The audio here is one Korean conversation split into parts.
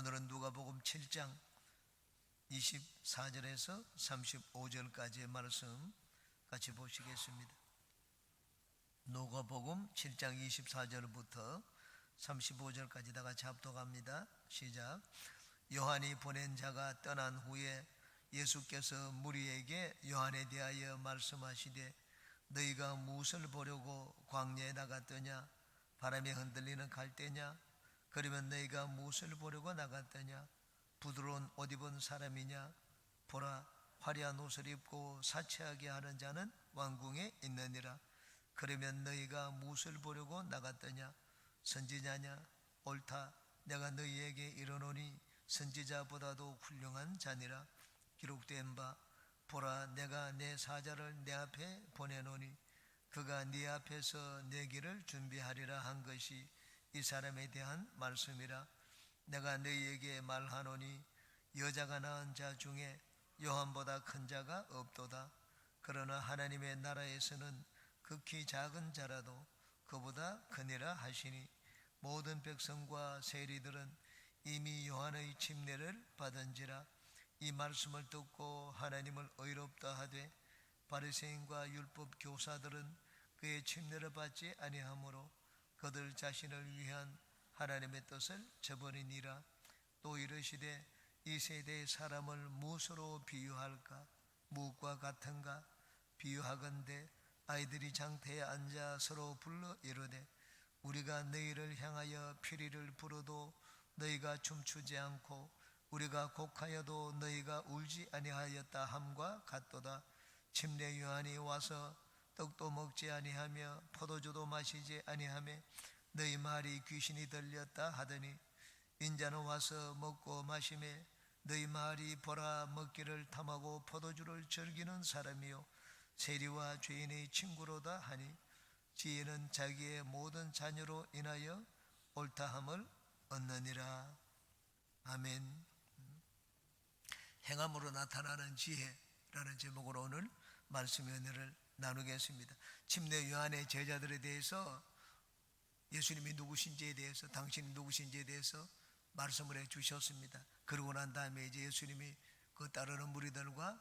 오늘은 누가복음 7장 24절에서 35절까지의 말씀 같이 보시겠습니다. 누가복음 7장 24절부터 35절까지 다 같이 합독합니다. 시작. 요한이 보낸 자가 떠난 후에 예수께서 무리에게 요한에 대하여 말씀하시되 너희가 무엇을 보려고 광야에 나갔더냐? 바람에 흔들리는 갈대냐? 그러면 너희가 무엇을 보려고 나갔더냐? 부드러운 옷 입은 사람이냐? 보라, 화려한 옷을 입고 사치하게 하는 자는 왕궁에 있느니라. 그러면 너희가 무엇을 보려고 나갔더냐? 선지자냐? 옳다, 내가 너희에게 이르노니 선지자보다도 훌륭한 자니라. 기록된 바, 보라, 내가 내 사자를 내 앞에 보내노니 그가 네 앞에서 내 길을 준비하리라 한 것이 이 사람에 대한 말씀이라. 내가 너희에게 말하노니 여자가 낳은 자 중에 요한보다 큰 자가 없도다. 그러나 하나님의 나라에서는 극히 작은 자라도 그보다 크니라 하시니 모든 백성과 세리들은 이미 요한의 침례를 받은지라. 이 말씀을 듣고 하나님을 의롭다 하되 바리새인과 율법 교사들은 그의 침례를 받지 아니하므로 그들 자신을 위한 하나님의 뜻을 저버리니라. 또 이르시되 이 세대의 사람을 무엇으로 비유할까? 무엇과 같은가? 비유하건대 아이들이 장태에 앉아 서로 불러 이르되 우리가 너희를 향하여 피리를 불어도 너희가 춤추지 않고 우리가 곡하여도 너희가 울지 아니하였다 함과 같도다. 침례 요한이 와서 떡도 먹지 아니하며 포도주도 마시지 아니하며 너희 말이 귀신이 들렸다 하더니 인자는 와서 먹고 마시매 너희 말이 보라 먹기를 탐하고 포도주를 즐기는 사람이요 세리와 죄인의 친구로다 하니 지혜는 자기의 모든 자녀로 인하여 옳다함을 얻느니라. 아멘. 행함으로 나타나는 지혜라는 제목으로 오늘 말씀의 은혜를 나누겠습니다. 침례 요한의 제자들에 대해서 예수님이 누구신지에 대해서 당신이 누구신지에 대해서 말씀을 해 주셨습니다. 그러고 난 다음에 이제 예수님이 그 따르는 무리들과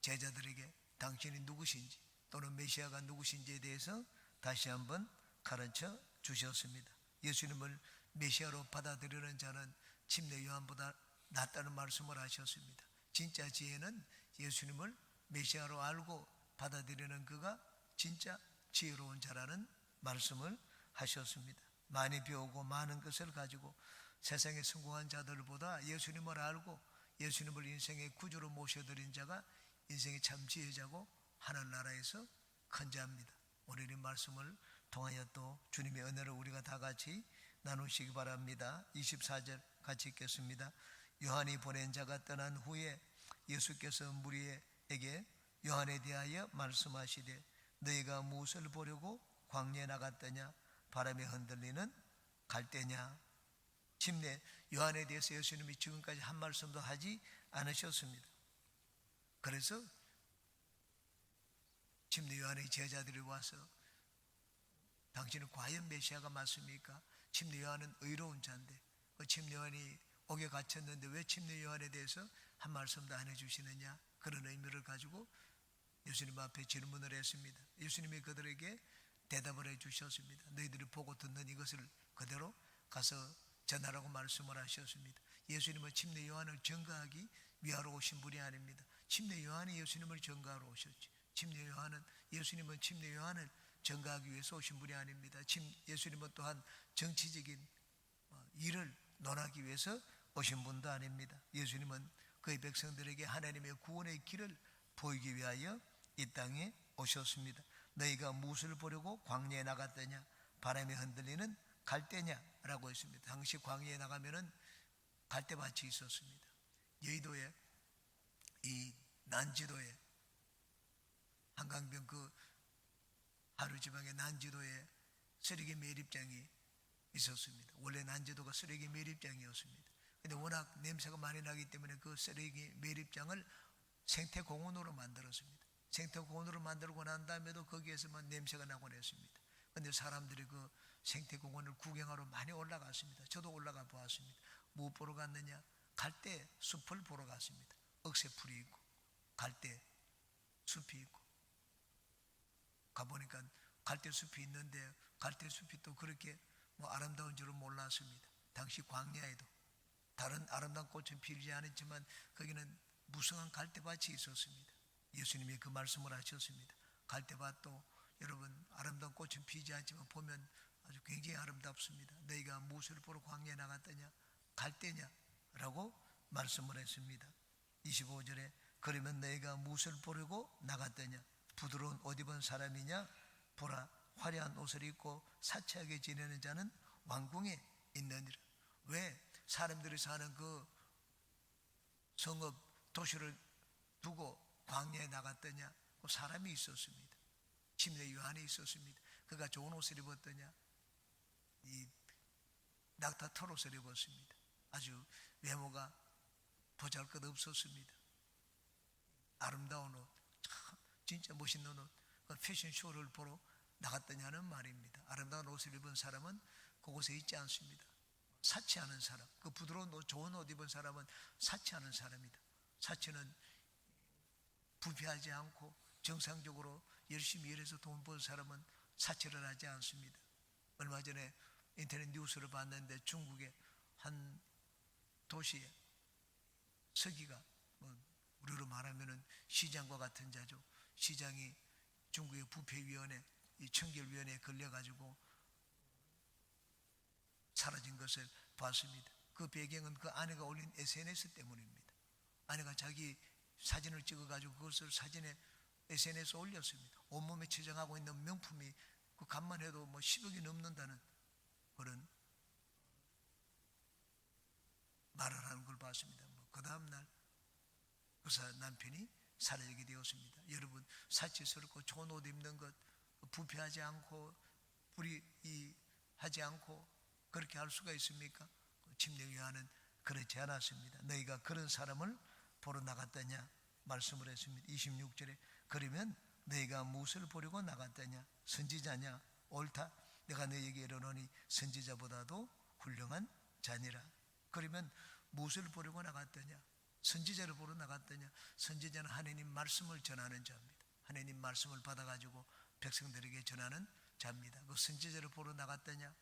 제자들에게 당신이 누구신지 또는 메시아가 누구신지에 대해서 다시 한번 가르쳐 주셨습니다. 예수님을 메시아로 받아들이는 자는 침례 요한보다 낫다는 말씀을 하셨습니다. 진짜 지혜는 예수님을 메시아로 알고 받아들이는 그가 진짜 지혜로운 자라는 말씀을 하셨습니다. 많이 배우고 많은 것을 가지고 세상에 성공한 자들보다 예수님을 알고 예수님을 인생의 구주로 모셔드린 자가 인생의 참 지혜자고 하늘나라에서 큰 자입니다. 오늘 이 말씀을 통하여 또 주님의 은혜를 우리가 다 같이 나누시기 바랍니다. 24절 같이 읽겠습니다. 요한이 보낸 자가 떠난 후에 예수께서 무리에게 요한에 대하여 말씀하시되 너희가 무엇을 보려고 광야에 나갔더냐? 바람에 흔들리는 갈대냐? 침례 요한에 대해서 예수님이 지금까지 한 말씀도 하지 않으셨습니다. 그래서 침례 요한의 제자들이 와서 당신은 과연 메시아가 맞습니까? 침례 요한은 의로운 자인데 그 침례 요한이 옥에 갇혔는데 왜 침례 요한에 대해서 한 말씀도 안 해주시느냐? 그런 의미를 가지고 예수님 앞에 질문을 했습니다. 예수님이 그들에게 대답을 해 주셨습니다. 너희들이 보고 듣는 이것을 그대로 가서 전하라고 말씀을 하셨습니다. 예수님은 침례 요한을 증거하기 위하러 오신 분이 아닙니다. 침례 요한이 예수님을 증거하러 오셨지. 예수님은 침례 요한을 증거하기 위해서 오신 분이 아닙니다. 예수님은 또한 정치적인 일을 논하기 위해서 오신 분도 아닙니다. 예수님은 그의 백성들에게 하나님의 구원의 길을 보이기 위하여 이 땅에 오셨습니다. 너희가 무엇을 보려고 광야에 나갔더냐? 바람에 흔들리는 갈대냐라고 했습니다. 당시 광야에 나가면은 갈대밭이 있었습니다. 여의도에 이 난지도에 한강변 그 하루지방의 난지도에 쓰레기 매립장이 있었습니다. 원래 난지도가 쓰레기 매립장이었습니다. 근데 워낙 냄새가 많이 나기 때문에 그 쓰레기 매립장을 생태공원으로 만들었습니다. 생태공원으로 만들고 난 다음에도 거기에서만 냄새가 나곤 했습니다. 근데 사람들이 그 생태공원을 구경하러 많이 올라갔습니다. 저도 올라가 보았습니다. 뭐 보러 갔느냐? 갈대 숲을 보러 갔습니다. 억새풀이 있고 갈대 숲이 있고, 가보니까 갈대 숲이 있는데 갈대 숲이 또 그렇게 뭐 아름다운 줄은 몰랐습니다. 당시 광야에도 다른 아름다운 꽃은 피지 않았지만 거기는 무성한 갈대밭이 있었습니다. 예수님이 그 말씀을 하셨습니다. 갈대밭도 여러분 아름다운 꽃은 피지 않지만 보면 아주 굉장히 아름답습니다. 너희가 무엇을 보러 광야에 나갔더냐? 갈대냐? 라고 말씀을 했습니다. 25절에 그러면 너희가 무엇을 보려고 나갔더냐? 부드러운 옷 입은 사람이냐? 보라, 화려한 옷을 입고 사치하게 지내는 자는 왕궁에 있느니라. 왜 사람들이 사는 그 성읍 도시를 두고 광야에 나갔더냐? 사람이 있었습니다. 침례 요한이 있었습니다. 그가 좋은 옷을 입었더냐? 이 낙타 털옷을 입었습니다. 아주 외모가 보잘것없었습니다. 아름다운 옷, 참 진짜 멋있는 옷, 그 패션쇼를 보러 나갔더냐는 말입니다. 아름다운 옷을 입은 사람은 그곳에 있지 않습니다. 사치하는 사람, 그 부드러운 옷, 좋은 옷 입은 사람은 사치하는 사람이다. 사치는 부패하지 않고 정상적으로 열심히 일해서 돈 버는 사람은 사치를 하지 않습니다. 얼마 전에 인터넷 뉴스를 봤는데 중국의 한 도시에 서기가, 우리로 말하면 시장과 같은 자죠. 시장이 중국의 부패위원회, 이 청결위원회에 걸려가지고 사라진 것을 봤습니다. 그 배경은 그 아내가 올린 SNS 때문입니다. 아내가 자기 사진을 찍어가지고 그것을 사진에 SNS에 올렸습니다. 온몸에 치장하고 있는 명품이 그 값만 해도 뭐 10억이 넘는다는 그런 말을 하는 걸 봤습니다. 그 다음날 그 남편이 사라지게 되었습니다. 여러분, 사치스럽고 좋은 옷 입는 것, 부패하지 않고 불의하지 않고 그렇게 할 수가 있습니까? 침례 요한은 그렇지 않았습니다. 너희가 그런 사람을 보러 나갔더냐 말씀을 했습니다. 26절에 그러면 너희가 무엇을 보려고 나갔더냐? 선지자냐? 옳다. 내가 너희에게 이르노니 선지자보다도 훌륭한 자니라. 그러면 무엇을 보려고 나갔더냐? 선지자를 보러 나갔더냐? 선지자는 하나님 말씀을 전하는 자입니다. 하나님 말씀을 받아가지고 백성들에게 전하는 자입니다. 그 선지자를 보러 나갔더냐?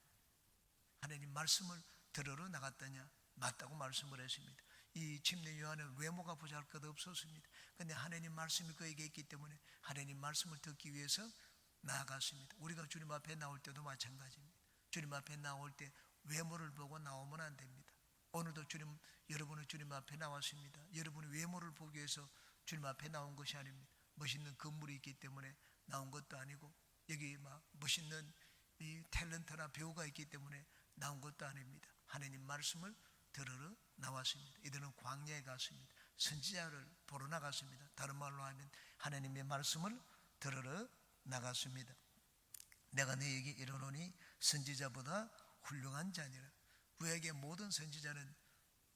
하나님 말씀을 들으러 나갔더냐? 맞다고 말씀을 했습니다. 이 침례 요한은 외모가 보잘것없었습니다. 그런데 하나님 말씀이 그에게 있기 때문에 하나님 말씀을 듣기 위해서 나아갔습니다. 우리가 주님 앞에 나올 때도 마찬가지입니다. 주님 앞에 나올 때 외모를 보고 나오면 안 됩니다. 오늘도 여러분은 주님 앞에 나왔습니다. 여러분이 외모를 보기 위해서 주님 앞에 나온 것이 아닙니다. 멋있는 건물이 있기 때문에 나온 것도 아니고 여기 막 멋있는 이 탤런트나 배우가 있기 때문에 나온 것도 아닙니다. 하나님 말씀을 들으러 나왔습니다. 이들은 광야에 갔습니다. 선지자를 보러 나갔습니다. 다른 말로 하면 하나님의 말씀을 들으러 나갔습니다. 내가 너희에게 이르노니 선지자보다 훌륭한 자니라. 구약의 모든 선지자는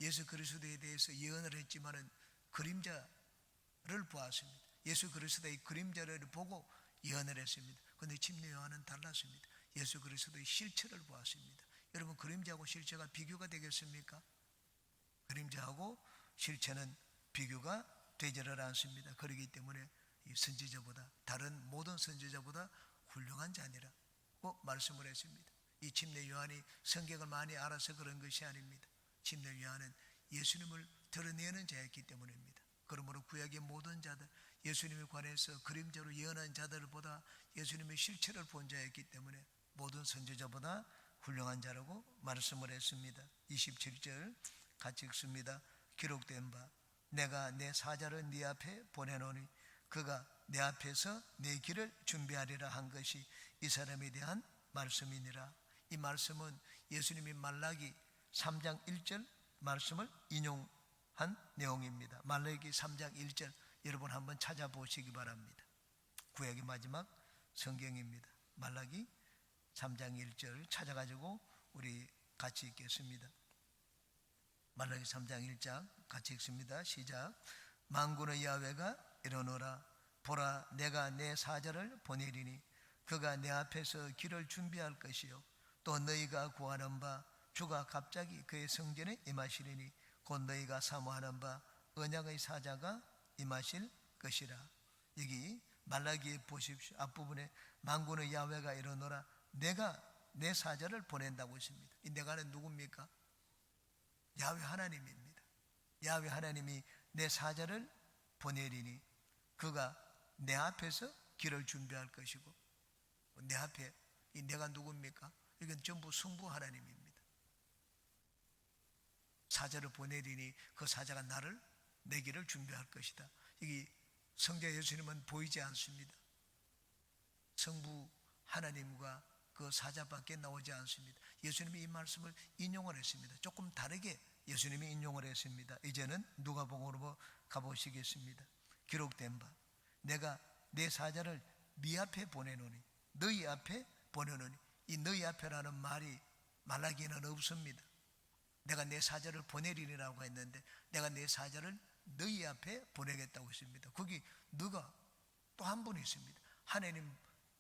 예수 그리스도에 대해서 예언을 했지만은 그림자를 보았습니다. 예수 그리스도의 그림자를 보고 예언을 했습니다. 그런데 침례 요한은 달랐습니다. 예수 그리스도의 실체를 보았습니다. 여러분, 그림자하고 실체가 비교가 되겠습니까? 그림자하고 실체는 비교가 되지를 않습니다. 그렇기 때문에 이 선지자보다, 다른 모든 선지자보다 훌륭한 자니라고 말씀을 했습니다. 이 침례 요한이 성경을 많이 알아서 그런 것이 아닙니다. 침례 요한은 예수님을 드러내는 자였기 때문입니다. 그러므로 구약의 모든 자들, 예수님에 관해서 그림자로 예언한 자들보다 예수님의 실체를 본 자였기 때문에 모든 선지자보다 훌륭한 자라고 말씀을 했습니다. 27절 같이 읽습니다. 기록된 바 내가 내 사자를 네 앞에 보내노니 그가 내 앞에서 내 길을 준비하리라 한 것이 이 사람에 대한 말씀이니라. 이 말씀은 예수님이 말라기 3장 1절 말씀을 인용한 내용입니다. 말라기 3장 1절 여러분 한번 찾아보시기 바랍니다. 구약의 마지막 성경입니다. 말라기 3장 1절 찾아가지고 우리 같이 읽겠습니다. 말라기 3장 1절 같이 읽습니다. 시작. 만군의 야훼가 이르노라. 보라, 내가 내 사자를 보내리니 그가 내 앞에서 길을 준비할 것이요 또 너희가 구하는 바 주가 갑자기 그의 성전에 임하시리니 곧 너희가 사모하는 바 언약의 사자가 임하실 것이라. 여기 말라기에 보십시오. 앞부분에 만군의 야훼가 이르노라 내가 내 사자를 보낸다고 했습니다. 이 내가는 누굽니까? 야훼 하나님입니다. 야훼 하나님이 내 사자를 보내리니 그가 내 앞에서 길을 준비할 것이고, 내 앞에 이 내가 누굽니까? 이건 전부 성부 하나님입니다. 사자를 보내리니 그 사자가 나를 내 길을 준비할 것이다. 이게 성자 예수님은 보이지 않습니다. 성부 하나님과 그 사자밖에 나오지 않습니다. 예수님이 이 말씀을 인용을 했습니다. 조금 다르게 예수님이 인용을 했습니다. 이제는 누가복음으로 가보시겠습니다. 기록된 바 내가 내 사자를 네 앞에 보내노니, 너희 앞에 보내노니, 이 너희 앞에라는 말이 말라기에는 없습니다. 내가 내 사자를 보내리라고 했는데 내가 내 사자를 너희 앞에 보내겠다고 했습니다. 거기 너가 또 한 분 있습니다. 하나님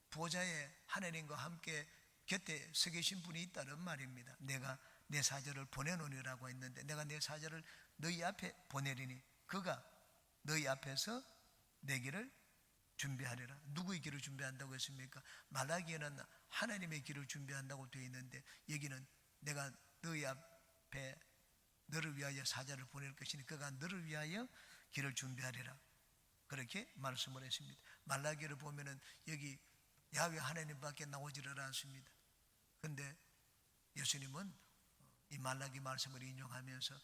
보좌에 하나님과 함께 곁에 서 계신 분이 있다는 말입니다. 내가 내 사자를 보내노니라고 했는데 내가 내 사자를 너희 앞에 보내리니 그가 너희 앞에서 내 길을 준비하리라. 누구의 길을 준비한다고 했습니까? 말라기에는 하나님의 길을 준비한다고 되어 있는데 여기는 내가 너희 앞에 너를 위하여 사자를 보낼 것이니 그가 너를 위하여 길을 준비하리라. 그렇게 말씀을 했습니다. 말라기를 보면은 여기 야훼 하나님밖에 나오지를 않습니다. 그런데 예수님은 이 말라기 말씀을 인용하면서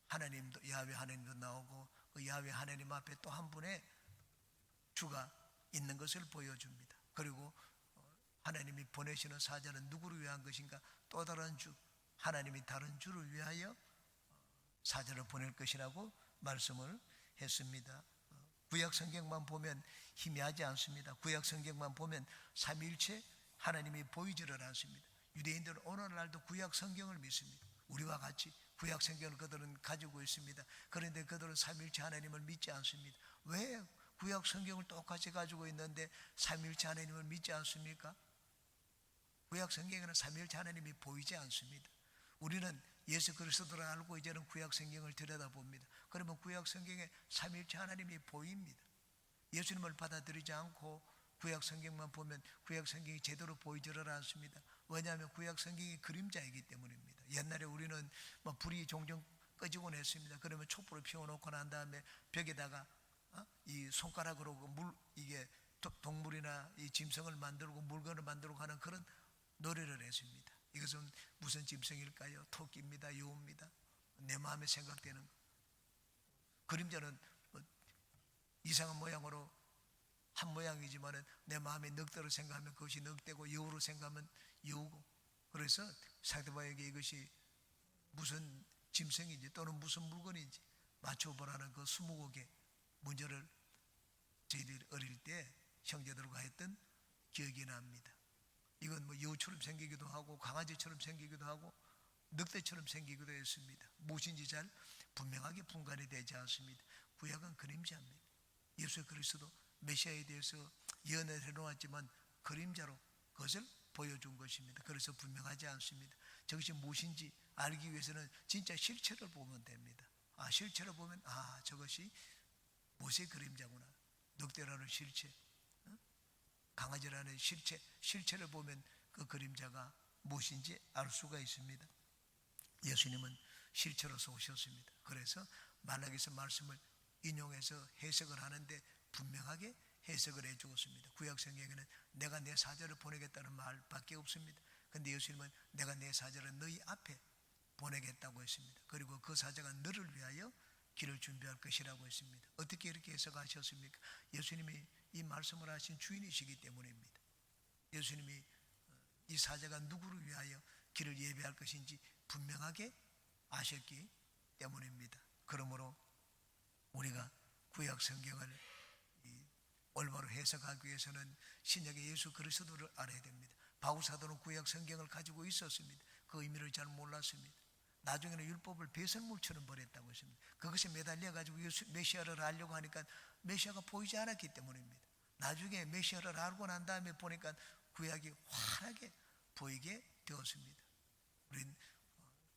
하나님도 야훼 하나님도 나오고 그 야훼 하나님 앞에 또 한 분의 주가 있는 것을 보여줍니다. 그리고 하나님이 보내시는 사자는 누구를 위한 것인가? 또 다른 주, 하나님이 다른 주를 위하여 사자를 보낼 것이라고 말씀을 했습니다. 구약 성경만 보면 희미하지 않습니다. 구약 성경만 보면 삼위일체 하나님이 보이지를 않습니다. 유대인들은 오늘날도 구약 성경을 믿습니다. 우리와 같이 구약 성경을 그들은 가지고 있습니다. 그런데 그들은 삼위일체 하나님을 믿지 않습니다. 왜 구약 성경을 똑같이 가지고 있는데 삼위일체 하나님을 믿지 않습니까? 구약 성경에는 삼위일체 하나님이 보이지 않습니다. 우리는 예수 그리스도를 알고 이제는 구약 성경을 들여다봅니다. 그러면 구약 성경에 삼위일체 하나님이 보입니다. 예수님을 받아들이지 않고 구약 성경만 보면 구약 성경이 제대로 보이지를 않습니다. 왜냐하면 구약 성경이 그림자이기 때문입니다. 옛날에 우리는 불이 종종 꺼지곤 했습니다. 그러면 촛불을 피워놓고 난 다음에 벽에다가 이 손가락으로 이게 동물이나 이 짐승을 만들고 물건을 만들고 하는 그런 노래를 했습니다. 이것은 무슨 짐승일까요? 토끼입니다. 여우입니다. 내 마음에 생각되는 것. 그림자는 이상한 모양으로 한 모양이지만 내 마음에 늑대로 생각하면 그것이 늑대고 여우로 생각하면 여우고, 그래서 상대방에게 이것이 무슨 짐승인지 또는 무슨 물건인지 맞춰보라는 그 20곡의 문제를 저희들이 어릴 때 형제들과 했던 기억이 납니다. 이건 여우처럼 생기기도 하고 강아지처럼 생기기도 하고 늑대처럼 생기기도 했습니다. 무엇인지 잘 분명하게 분간이 되지 않습니다. 구약은 그림자입니다. 예수 그리스도 메시아에 대해서 예언을 해놓았지만 그림자로 그것을 보여준 것입니다. 그래서 분명하지 않습니다. 저것이 무엇인지 알기 위해서는 진짜 실체를 보면 됩니다. 실체를 보면 저것이 무엇의 그림자구나. 늑대라는 실체, 강아지라는 실체를 보면 그 그림자가 무엇인지 알 수가 있습니다. 예수님은 실체로서 오셨습니다. 그래서 말라기서 말씀을 인용해서 해석을 하는데 분명하게 해석을 해주었습니다. 구약 성경에는 내가 내 사자를 보내겠다는 말밖에 없습니다. 그런데 예수님은 내가 내 사자를 너희 앞에 보내겠다고 했습니다. 그리고 그 사자가 너를 위하여 길을 준비할 것이라고 했습니다. 어떻게 이렇게 해석하셨습니까? 예수님이 이 말씀을 하신 주인이시기 때문입니다. 예수님이 이 사자가 누구를 위하여 길을 예비할 것인지 분명하게 아셨기 때문입니다. 그러므로 우리가 구약 성경을 올바로 해석하기 위해서는 신약의 예수 그리스도를 알아야 됩니다. 바울 사도는 구약 성경을 가지고 있었습니다. 그 의미를 잘 몰랐습니다. 나중에는 율법을 배설물처럼 버렸다고 했습니다. 그것에 매달려 가지고 메시아를 알려고 하니까 메시아가 보이지 않았기 때문입니다. 나중에 메시아를 알고 난 다음에 보니까 구약이 환하게 보이게 되었습니다. 우린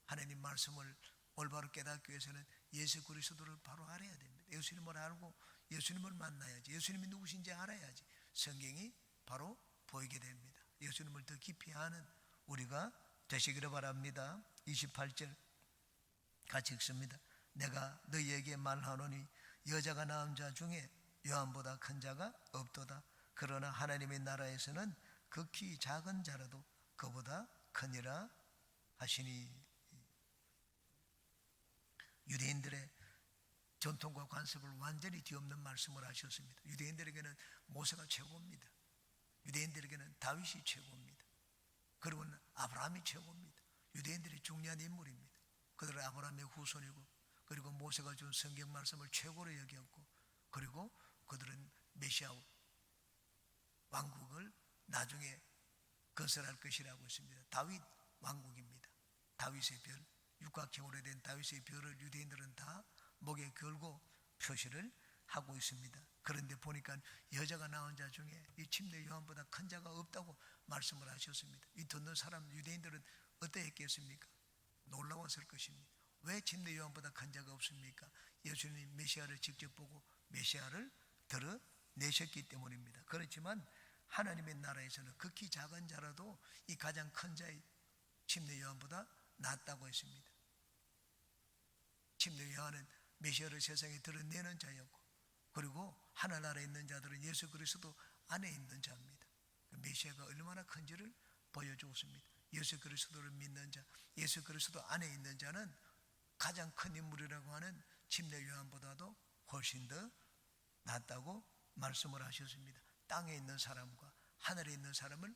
하나님 말씀을 올바로 깨닫기 위해서는 예수 그리스도를 바로 알아야 됩니다. 예수님을 알고 예수님을 만나야지. 예수님이 누구신지 알아야지 성경이 바로 보이게 됩니다. 예수님을 더 깊이 아는 우리가 되시기를 바랍니다. 28절 같이 읽습니다. 내가 너희에게 말하노니 여자가 낳은 자 중에 요한보다 큰 자가 없도다. 그러나 하나님의 나라에서는 극히 작은 자라도 그보다 크니라 하시니. 유대인들의 전통과 관습을 완전히 뒤엎는 말씀을 하셨습니다. 유대인들에게는 모세가 최고입니다. 유대인들에게는 다윗이 최고입니다. 그리고는 아브라함이 최고입니다. 유대인들이 중요한 인물입니다. 그들은 아브라함의 후손이고, 그리고 모세가 준 성경 말씀을 최고로 여겼고, 그리고 그들은 메시아 왕국을 나중에 건설할 것이라고 했습니다. 다윗 왕국입니다. 다윗의 별, 육각형으로 된 다윗의 별을 유대인들은 다 목에 걸고 표시를 하고 있습니다. 그런데 보니까 여자가 낳은 자 중에 이 침례 요한보다 큰 자가 없다고 말씀을 하셨습니다. 이 듣는 사람 유대인들은 어떠했겠습니까? 놀라웠을 것입니다. 왜 침례 요한보다 큰 자가 없습니까? 예수님 메시아를 직접 보고 메시아를 드러내셨기 때문입니다. 그렇지만 하나님의 나라에서는 극히 작은 자라도 이 가장 큰 자의 침례 요한보다 낫다고 했습니다. 침례 요한은 메시아를 세상에 드러내는 자였고, 그리고 하늘나라에 있는 자들은 예수 그리스도 안에 있는 자입니다. 메시아가 얼마나 큰지를 보여주었습니다. 예수 그리스도를 믿는 자, 예수 그리스도 안에 있는 자는 가장 큰 인물이라고 하는 침례 요한보다도 훨씬 더 낫다고 말씀을 하셨습니다. 땅에 있는 사람과 하늘에 있는 사람을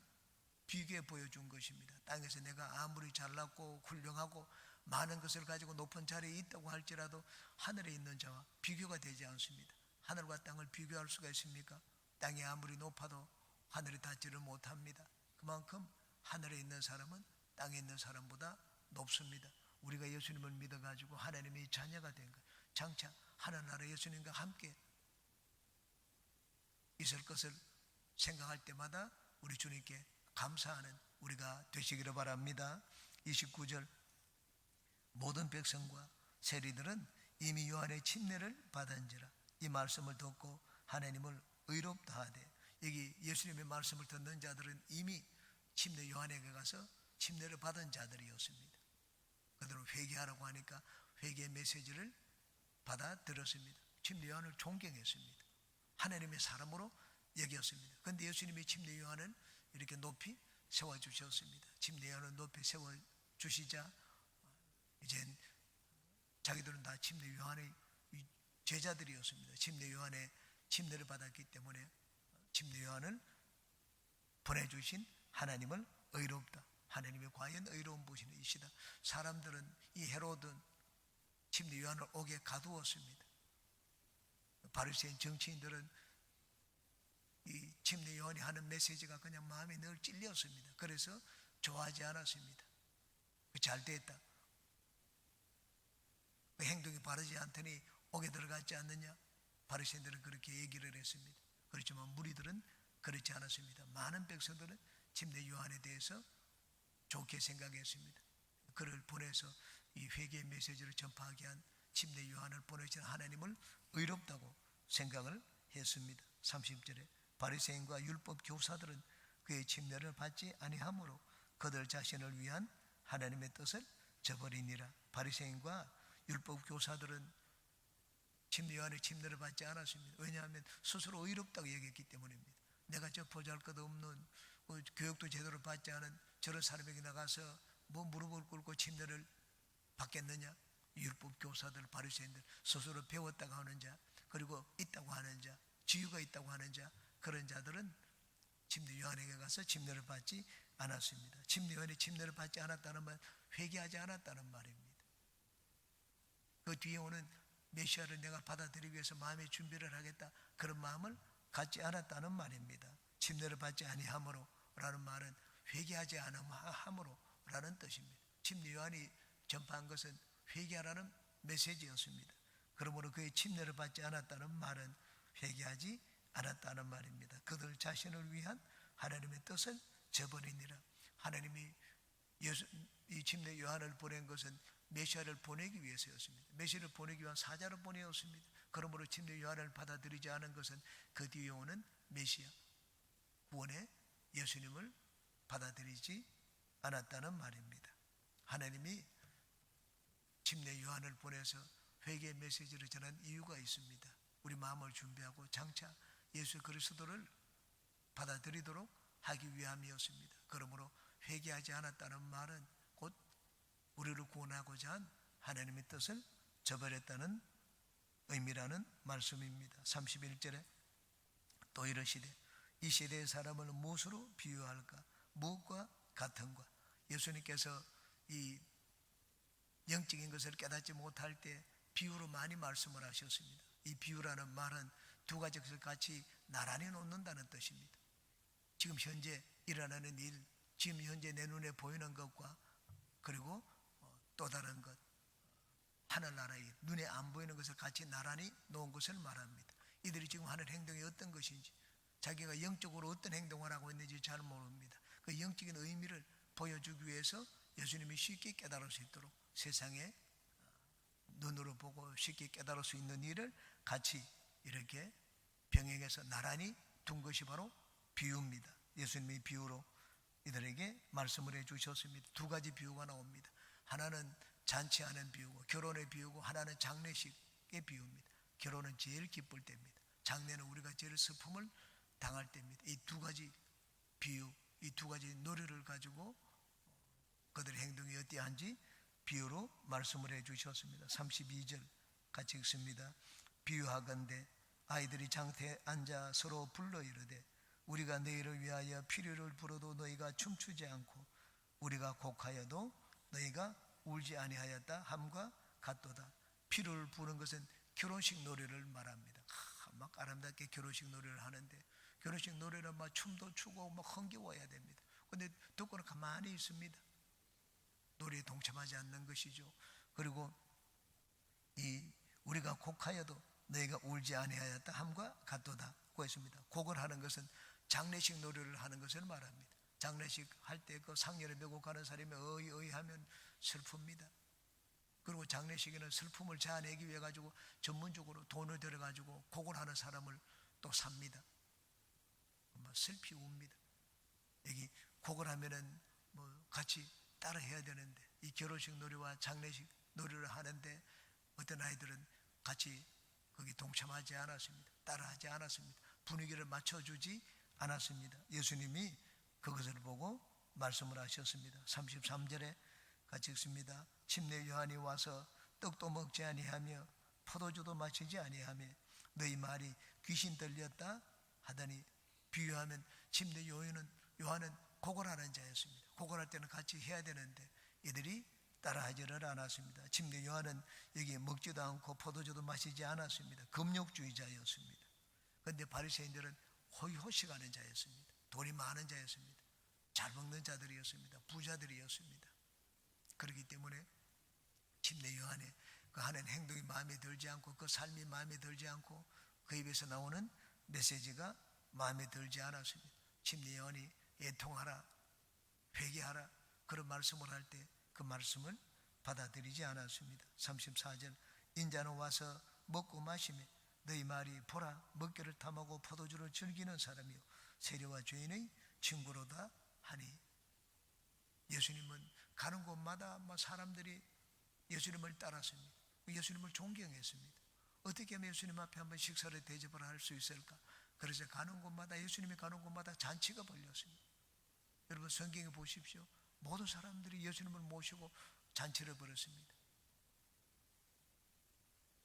비교해 보여준 것입니다. 땅에서 내가 아무리 잘났고 훌륭하고 많은 것을 가지고 높은 자리에 있다고 할지라도 하늘에 있는 자와 비교가 되지 않습니다. 하늘과 땅을 비교할 수가 있습니까? 땅이 아무리 높아도 하늘이 닿지를 못합니다. 그만큼 하늘에 있는 사람은 땅에 있는 사람보다 높습니다. 우리가 예수님을 믿어가지고 하나님의 자녀가 된 것, 장차 하늘나라 예수님과 함께 있을 것을 생각할 때마다 우리 주님께 감사하는 우리가 되시기를 바랍니다. 29절 모든 백성과 세리들은 이미 요한의 침례를 받은지라. 이 말씀을 듣고 하나님을 의롭다 하되, 여기 예수님의 말씀을 듣는 자들은 이미 침례 요한에게 가서 침례를 받은 자들이었습니다. 그들은 회개하라고 하니까 회개의 메시지를 받아들였습니다. 침례 요한을 존경했습니다. 하나님의 사람으로 여겼습니다. 그런데 예수님이 침례 요한을 이렇게 높이 세워주셨습니다. 침례 요한을 높이 세워주시자 이젠 자기들은 다 침례 요한의 제자들이었습니다. 침례 요한의 침례를 받았기 때문에 침례 요한을 보내주신 하나님을 의롭다, 하나님의 과연 의로운 분이시다. 사람들은 이 헤롯은 침례 요한을 옥에 가두었습니다. 바리새인 정치인들은 이 침례 요한이 하는 메시지가 그냥 마음에 늘 찔렸습니다. 그래서 좋아하지 않았습니다. 잘 됐다, 그 행동이 바르지 않더니 옥에 들어갔지 않느냐, 바리새인들은 그렇게 얘기를 했습니다. 그렇지만 무리들은 그렇지 않았습니다. 많은 백성들은 침례 요한에 대해서 좋게 생각했습니다. 그를 보내서 이 회개의 메시지를 전파하게 한 침례 요한을 보내신 하나님을 의롭다고 생각을 했습니다. 30절에 바리새인과 율법 교사들은 그의 침례를 받지 아니하므로 그들 자신을 위한 하나님의 뜻을 저버리니라. 바리새인과 율법 교사들은 침례 요한의 침례를 받지 않았습니다. 왜냐하면 스스로 의롭다고 여겼기 때문입니다. 내가 저 보잘것없는 교육도 제대로 받지 않은 저런 사람에게 나가서 뭐 무릎을 꿇고 침례를 받겠느냐. 율법 교사들, 바리새인들, 스스로 배웠다고 하는 자, 그리고 있다고 하는 자, 지유가 있다고 하는 자, 그런 자들은 침례 요한에게 가서 침례를 받지 않았습니다. 침례 요한이 침례를 받지 않았다는 말, 회개하지 않았다는 말입니다. 그 뒤에 오는 메시아를 내가 받아들이기 위해서 마음의 준비를 하겠다, 그런 마음을 갖지 않았다는 말입니다. 침례를 받지 아니함으로 라는 말은 회개하지 않음으로 라는 뜻입니다. 침례 요한이 전파한 것은 회개하라는 메시지였습니다. 그러므로 그의 침례를 받지 않았다는 말은 회개하지 않았다는 말입니다. 그들 자신을 위한 하나님의 뜻을 저버리니라. 하나님이 이 침례 요한을 보낸 것은 메시아를 보내기 위해서였습니다. 메시아를 보내기 위한 사자로 보내었습니다. 그러므로 침례 요한을 받아들이지 않은 것은 그 뒤에 오는 메시아 구원의 예수님을 받아들이지 않았다는 말입니다. 하나님이 침례 요한을 보내서 회개의 메시지를 전한 이유가 있습니다. 우리 마음을 준비하고 장차 예수 그리스도를 받아들이도록 하기 위함이었습니다. 그러므로 회개하지 않았다는 말은 곧 우리를 구원하고자 한 하나님의 뜻을 저버렸다는 의미라는 말씀입니다. 31절에 또 이르시되 이 시대의 사람을 무엇으로 비유할까? 무엇과 같은가? 예수님께서 이 영적인 것을 깨닫지 못할 때 비유로 많이 말씀을 하셨습니다. 이 비유라는 말은 두 가지 것을 같이 나란히 놓는다는 뜻입니다. 지금 현재 일어나는 일, 지금 현재 내 눈에 보이는 것과 그리고 또 다른 것, 하늘나라의 일, 눈에 안 보이는 것을 같이 나란히 놓은 것을 말합니다. 이들이 지금 하는 행동이 어떤 것인지, 자기가 영적으로 어떤 행동을 하고 있는지 잘 모릅니다. 그 영적인 의미를 보여주기 위해서 예수님이 쉽게 깨달을 수 있도록 세상에 눈으로 보고 쉽게 깨달을 수 있는 일을 같이 이렇게 병행해서 나란히 둔 것이 바로 비유입니다. 예수님이 비유로 이들에게 말씀을 해주셨습니다. 두 가지 비유가 나옵니다. 하나는 잔치하는 비유고 결혼의 비유고, 하나는 장례식의 비유입니다. 결혼은 제일 기쁠 때입니다. 장례는 우리가 제일 슬픔을 당할 때입니다. 이 두 가지 비유, 이 두 가지 노래를 가지고 그들의 행동이 어떠한지 비유로 말씀을 해주셨습니다. 32절 같이 읽습니다. 비유하건대 아이들이 장터에 앉아 서로 불러 이르되 우리가 너희를 위하여 피리를 불어도 너희가 춤추지 않고 우리가 곡하여도 너희가 울지 아니하였다 함과 같도다. 피를 부는 것은 결혼식 노래를 말합니다. 막 아름답게 결혼식 노래를 하는데, 결혼식 노래는 막 춤도 추고 막 흥겨워야 됩니다. 그런데 듣고는 가만히 있습니다. 노래에 동참하지 않는 것이죠. 그리고 이 우리가 곡하여도 너희가 울지 아니하였다 함과 같도다고 했습니다. 곡을 하는 것은 장례식 노래를 하는 것을 말합니다. 장례식 할 때 그 상렬에 메고 가는 사람이 어이 하면 슬픕니다. 그리고 장례식에는 슬픔을 자아내기 위해 가지고 전문적으로 돈을 들여 가지고 곡을 하는 사람을 또 삽니다. 슬피 웁니다. 여기 곡을 하면은 뭐 같이 따라 해야 되는데, 이 결혼식 노래와 장례식 노래를 하는데 어떤 아이들은 같이 거기 동참하지 않았습니다. 따라하지 않았습니다. 분위기를 맞춰주지 않았습니다. 예수님이 그것을 보고 말씀을 하셨습니다. 33절에 같이 읽습니다. 침례 요한이 와서 떡도 먹지 아니하며 포도주도 마시지 아니하며 너희 말이 귀신 들렸다 하더니, 비유하면 침례 요한은 곡을 하는 자였습니다. 곡을 할 때는 같이 해야 되는데 이들이 따라하지를 않았습니다. 침례 요한은 여기 먹지도 않고 포도주도 마시지 않았습니다. 금욕주의자였습니다. 그런데 바리새인들은 호의호식하는 자였습니다. 돈이 많은 자였습니다. 잘 먹는 자들이었습니다. 부자들이었습니다. 그렇기 때문에 침례 요한의 그 하는 행동이 마음에 들지 않고, 그 삶이 마음에 들지 않고, 그 입에서 나오는 메시지가 마음에 들지 않았습니다. 침례 요한이 애통하라, 회개하라 그런 말씀을 할 때 그 말씀을 받아들이지 않았습니다. 34절 인자는 와서 먹고 마시며 너희 말이 보라 먹기를 탐하고 포도주를 즐기는 사람이요 세리와 죄인의 친구로다 하니, 예수님은 가는 곳마다 사람들이 예수님을 따랐습니다. 예수님을 존경했습니다. 어떻게 하면 예수님 앞에 한번 식사를 대접을 할 수 있을까? 그래서 가는 곳마다, 예수님이 가는 곳마다 잔치가 벌렸습니다. 여러분 성경에 보십시오. 모든 사람들이 예수님을 모시고 잔치를 벌였습니다.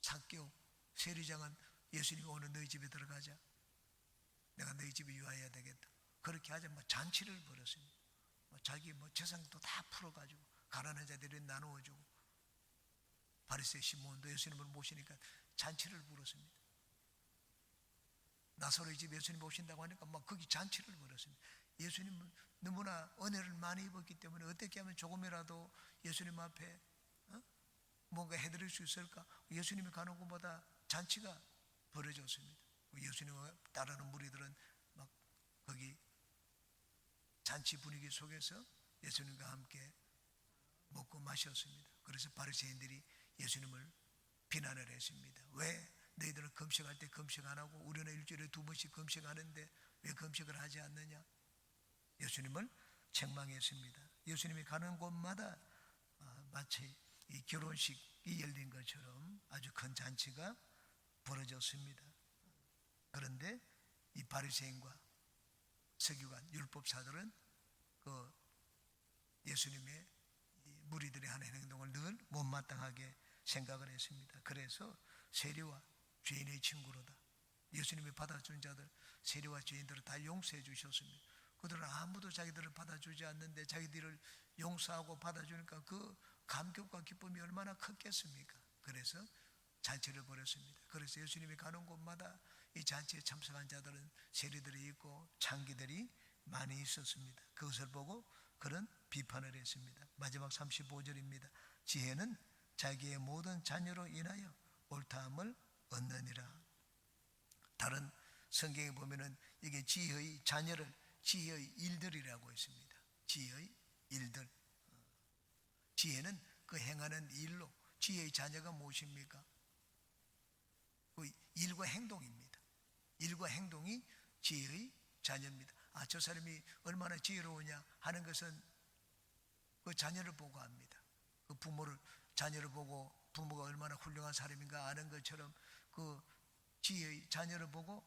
삭개오 세리장은 예수님이 오늘 너희 집에 들어가자, 내가 너희 집에 유하여야 되겠다, 그렇게 하자 잔치를 벌였습니다. 자기 재산도 다 풀어가지고 가난한 자들이 나누어주고, 바리새인 시몬도 예수님을 모시니까 잔치를 부르습니다. 나사로의 집에 예수님 오신다고 하니까 거기 잔치를 벌였습니다. 예수님은 너무나 은혜를 많이 입었기 때문에 어떻게 하면 조금이라도 예수님 앞에 뭔가 해드릴 수 있을까? 예수님이 가는 곳마다 잔치가 벌어졌습니다. 예수님과 따르는 무리들은 막 거기 잔치 분위기 속에서 예수님과 함께 먹고 마셨습니다. 그래서 바리새인들이 예수님을 비난을 했습니다. 왜 너희들은 금식할 때 금식 안 하고 우리는 일주일에 2번씩 금식하는데 왜 금식을 하지 않느냐? 예수님을 책망했습니다. 예수님이 가는 곳마다 마치 이 결혼식이 열린 것처럼 아주 큰 잔치가 벌어졌습니다. 그런데 이 바리새인과 서기관, 율법사들은 그 예수님의 무리들의 하는 행동을 늘 못마땅하게 생각을 했습니다. 그래서 세리와 죄인의 친구로다. 예수님이 받아준 자들, 세리와 죄인들을 다 용서해 주셨습니다. 그들은 아무도 자기들을 받아주지 않는데 자기들을 용서하고 받아주니까 그 감격과 기쁨이 얼마나 컸겠습니까? 그래서 잔치를 벌였습니다. 그래서 예수님이 가는 곳마다 이 잔치에 참석한 자들은 세리들이 있고 창기들이 많이 있었습니다. 그것을 보고 그런 비판을 했습니다. 마지막 35절입니다. 지혜는 자기의 모든 자녀로 인하여 옳다함을 얻느니라. 다른 성경에 보면은 이게 지혜의 자녀를 지혜의 일들이라고 했습니다. 지혜의 일들. 지혜는 그 행하는 일로, 지혜의 자녀가 무엇입니까? 그 일과 행동입니다. 일과 행동이 지혜의 자녀입니다. 저 사람이 얼마나 지혜로우냐 하는 것은 그 자녀를 보고 압니다. 그 부모를, 자녀를 보고 부모가 얼마나 훌륭한 사람인가 아는 것처럼 그 지혜의 자녀를 보고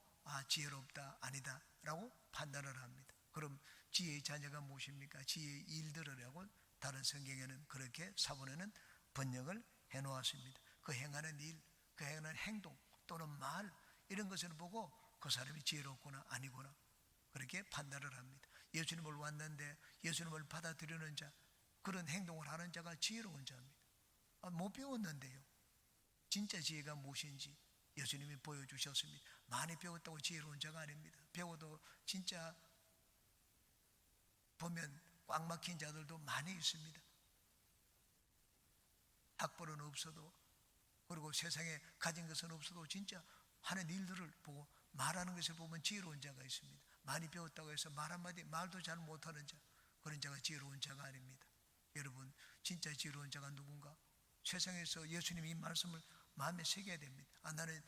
지혜롭다, 아니다 라고 판단을 합니다. 그럼 지혜의 자녀가 무엇입니까? 지혜의 일들이라고 다른 성경에는 그렇게 사본에는 번역을 해놓았습니다. 그 행하는 일, 그 행하는 행동 또는 말 이런 것을 보고 그 사람이 지혜롭구나 아니구나 그렇게 판단을 합니다. 예수님을 왔는데 예수님을 받아들이는 자, 그런 행동을 하는 자가 지혜로운 자입니다. 못 배웠는데요. 진짜 지혜가 무엇인지 예수님이 보여주셨습니다. 많이 배웠다고 지혜로운 자가 아닙니다. 배워도 진짜 보면 꽉 막힌 자들도 많이 있습니다. 학벌은 없어도, 그리고 세상에 가진 것은 없어도 진짜 하는 일들을 보고 말하는 것을 보면 지혜로운 자가 있습니다. 많이 배웠다고 해서 말 한마디 말도 잘 못하는 자, 그런 자가 지혜로운 자가 아닙니다. 여러분, 진짜 지혜로운 자가 누군가? 세상에서 예수님이 이 말씀을 마음에 새겨야 됩니다. 나는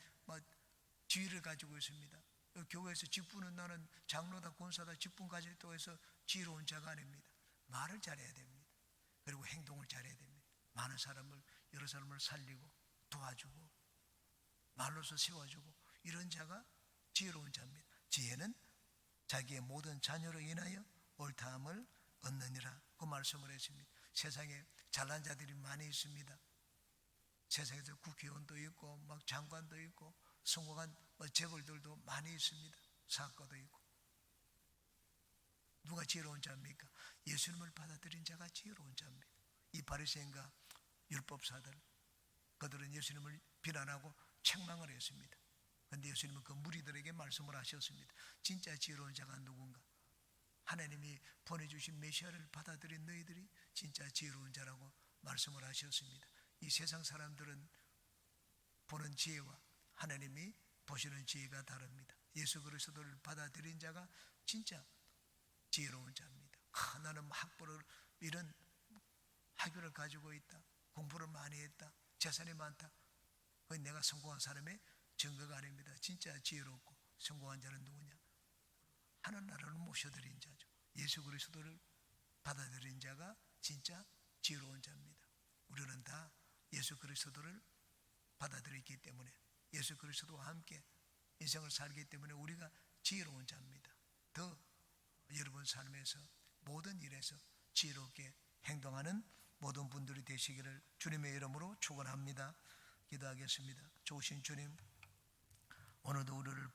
지혜를 가지고 있습니다. 교회에서 직분은 나는 장로다 권사다 직분 가졌다고 해서 지혜로운 자가 아닙니다. 말을 잘해야 됩니다. 그리고 행동을 잘해야 됩니다. 많은 사람을, 여러 사람을 살리고 도와주고 말로서 세워주고 이런 자가 지혜로운 자입니다. 지혜는 자기의 모든 자녀로 인하여 옳다함을 얻느니라 그 말씀을 했습니다. 세상에 잘난 자들이 많이 있습니다. 세상에서 국회의원도 있고 장관도 있고 성공한 재벌들도 많이 있습니다. 사업가도 있고. 누가 지혜로운 자입니까? 예수님을 받아들인 자가 지혜로운 자입니다. 이 바리새인과 율법사들, 그들은 예수님을 비난하고 책망을 했습니다. 그런데 예수님은 그 무리들에게 말씀을 하셨습니다. 진짜 지혜로운 자가 누군가? 하나님이 보내주신 메시아를 받아들인 너희들이 진짜 지혜로운 자라고 말씀을 하셨습니다. 이 세상 사람들은 보는 지혜와 하나님이 보시는 지혜가 다릅니다. 예수 그리스도를 받아들인 자가 진짜 지혜로운 자입니다. 나는 학벌을, 이런 학위를 가지고 있다, 공부를 많이 했다, 재산이 많다, 그건 내가 성공한 사람의 증거가 아닙니다. 진짜 지혜롭고 성공한 자는 누구냐? 하나님나라를 모셔드린 자죠. 예수 그리스도를 받아들인 자가 진짜 지혜로운 자입니다. 우리는 다 예수 그리스도를 받아들였기 때문에, 예수 그리스도와 함께 인생을 살기 때문에 우리가 지혜로운 자입니다. 더 여러분 삶에서 모든 일에서 지혜롭게 행동하는 모든 분들이 되시기를 주님의 이름으로 축원합니다. 기도하겠습니다. 좋으신 주님, 오늘도 우리를